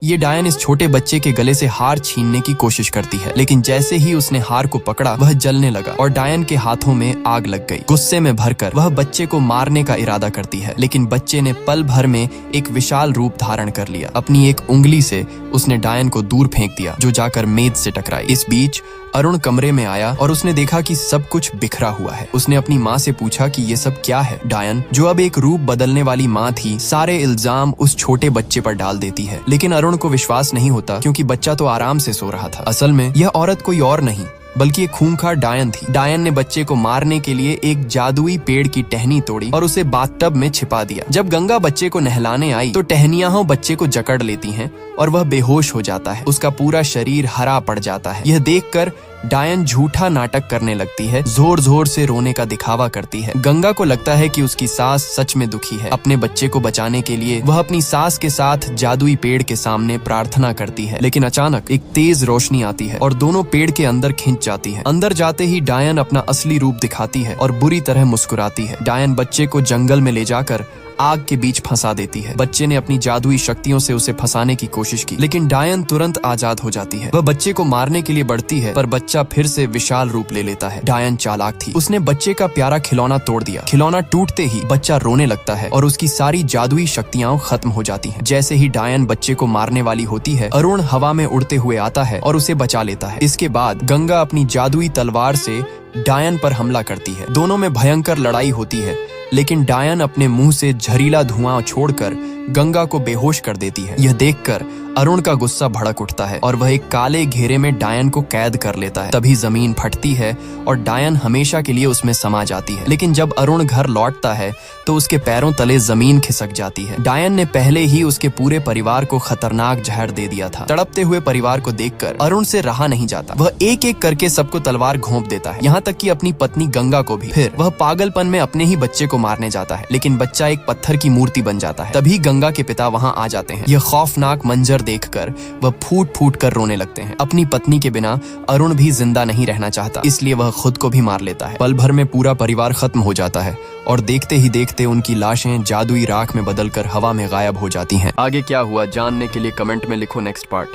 ये डायन इस छोटे बच्चे के गले से हार छीनने की कोशिश करती है, लेकिन जैसे ही उसने हार को पकड़ा वह जलने लगा और डायन के हाथों में आग लग गई। गुस्से में भरकर वह बच्चे को मारने का इरादा करती है, लेकिन बच्चे ने पल भर में एक विशाल रूप धारण कर लिया। अपनी एक उंगली से उसने डायन को दूर फेंक दिया, जो जाकर मेज से टकराई। इस बीच अरुण कमरे में आया और उसने देखा कि सब कुछ बिखरा हुआ है। उसने अपनी माँ से पूछा कि ये सब क्या है। डायन, जो अब एक रूप बदलने वाली माँ थी, सारे इल्जाम उस छोटे बच्चे पर डाल देती है, लेकिन अरुण को विश्वास नहीं होता क्योंकि बच्चा तो आराम से सो रहा था। असल में यह औरत कोई और नहीं बल्कि एक खूंखार डायन थी। डायन ने बच्चे को मारने के लिए एक जादुई पेड़ की टहनी तोड़ी और उसे बाथटब में छिपा दिया। जब गंगा बच्चे को नहलाने आई तो टहनियां बच्चे को जकड़ लेती हैं और वह बेहोश हो जाता है। उसका पूरा शरीर हरा पड़ जाता है। यह देखकर डायन झूठा नाटक करने लगती है, जोर जोर से रोने का दिखावा करती है। गंगा को लगता है कि उसकी सास सच में दुखी है। अपने बच्चे को बचाने के लिए वह अपनी सास के साथ जादुई पेड़ के सामने प्रार्थना करती है, लेकिन अचानक एक तेज रोशनी आती है और दोनों पेड़ के अंदर खिंच जाती है। अंदर जाते ही डायन अपना असली रूप दिखाती है और बुरी तरह मुस्कुराती है। डायन बच्चे को जंगल में ले जाकर आग के बीच फंसा देती है। बच्चे ने अपनी जादुई शक्तियों से उसे फंसाने की कोशिश की, लेकिन डायन तुरंत आजाद हो जाती है। वह बच्चे को मारने के लिए बढ़ती है, पर बच्चा फिर से विशाल रूप ले लेता है। डायन चालाक थी, उसने बच्चे का प्यारा खिलौना तोड़ दिया। खिलौना टूटते ही बच्चा रोने लगता है और उसकी सारी जादुई शक्तियां खत्म हो जाती हैं। जैसे ही डायन बच्चे को मारने वाली होती है, अरुण हवा में उड़ते हुए आता है और उसे बचा लेता है। इसके बाद गंगा अपनी जादुई तलवार से डायन पर हमला करती है। दोनों में भयंकर लड़ाई होती है, लेकिन डायन अपने मुंह से जहरीला धुआं छोड़कर गंगा को बेहोश कर देती है। यह देखकर अरुण का गुस्सा भड़क उठता है और वह एक काले घेरे में डायन को कैद कर लेता है। तभी जमीन फटती है और डायन हमेशा के लिए उसमें समा जाती है। लेकिन जब अरुण घर लौटता है तो उसके पैरों तले जमीन खिसक जाती है। डायन ने पहले ही उसके पूरे परिवार को खतरनाक जहर दे दिया था। तड़पते हुए परिवार को देखकर अरुण से रहा नहीं जाता। वह एक एक करके सबको तलवार घोंप देता है, यहाँ तक कि अपनी पत्नी गंगा को भी। फिर वह पागलपन में अपने ही बच्चे को मारने जाता है, लेकिन बच्चा एक पत्थर की मूर्ति बन जाता है। तभी गंगा के पिता वहाँ आ जाते हैं। यह खौफनाक मंजर देखकर वह फूट फूट कर रोने लगते हैं। अपनी पत्नी के बिना अरुण भी जिंदा नहीं रहना चाहता, इसलिए वह खुद को भी मार लेता है। पल भर में पूरा परिवार खत्म हो जाता है और देखते ही देखते उनकी लाशें जादुई राख में बदलकर हवा में गायब हो जाती हैं। आगे क्या हुआ जानने के लिए कमेंट में लिखो नेक्स्ट पार्ट।